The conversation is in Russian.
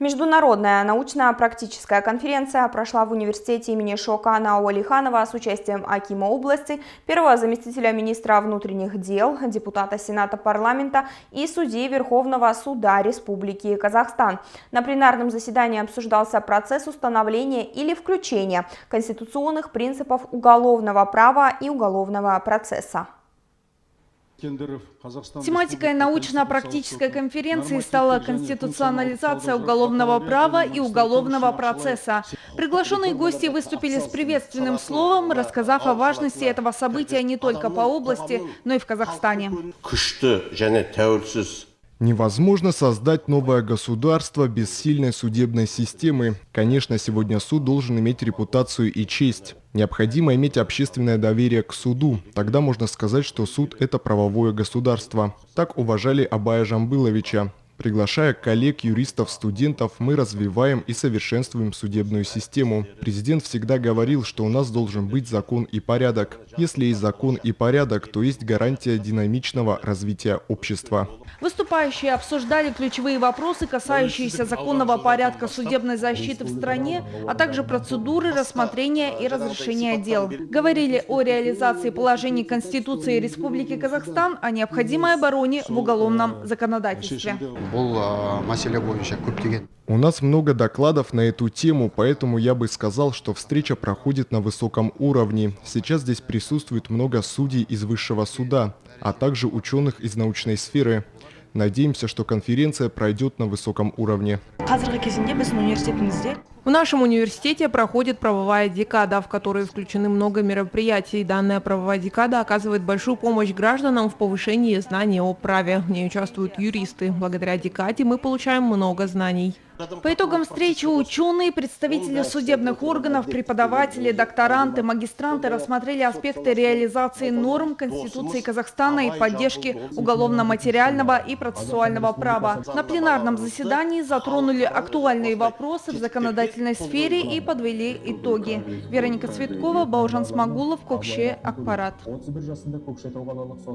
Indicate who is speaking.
Speaker 1: Международная научно-практическая конференция прошла в университете имени Шоокана Уалиханова с участием акима области, первого заместителя министра внутренних дел, депутата Сената парламента и судьи Верховного суда Республики Казахстан. На пленарном заседании обсуждался процесс установления или включения конституционных принципов уголовного права и уголовного процесса.
Speaker 2: Тематикой научно-практической конференции стала конституционализация уголовного права и уголовного процесса. Приглашенные гости выступили с приветственным словом, рассказав о важности этого события не только по области, но и в Казахстане.
Speaker 3: Невозможно создать новое государство без сильной судебной системы. Конечно, сегодня суд должен иметь репутацию и честь. Необходимо иметь общественное доверие к суду. Тогда можно сказать, что суд – это правовое государство. Так уважали Абая Жамбыловича. Приглашая коллег, юристов, студентов, мы развиваем и совершенствуем судебную систему. Президент всегда говорил, что у нас должен быть закон и порядок. Если есть закон и порядок, то есть гарантия динамичного развития общества.
Speaker 2: Выступающие обсуждали ключевые вопросы, касающиеся законного порядка судебной защиты в стране, а также процедуры рассмотрения и разрешения дел. Говорили о реализации положений Конституции Республики Казахстан о необходимой обороне в уголовном законодательстве.
Speaker 3: У нас много докладов на эту тему, поэтому я бы сказал, что встреча проходит на высоком уровне. Сейчас здесь присутствует много судей из высшего суда, а также ученых из научной сферы. Надеемся, что конференция пройдет на высоком уровне.
Speaker 4: В нашем университете проходит правовая декада, в которой включены много мероприятий. Данная правовая декада оказывает большую помощь гражданам в повышении знаний о праве. В ней участвуют юристы. Благодаря декаде мы получаем много знаний.
Speaker 2: По итогам встречи ученые, представители судебных органов, преподаватели, докторанты, магистранты рассмотрели аспекты реализации норм Конституции Казахстана и поддержки уголовно-материального и процессуального права. На пленарном заседании затронули актуальные вопросы в законодательной сфере и подвели итоги. Вероника Цветкова, Бауыржан Смагулов, Кокше, Акпарат.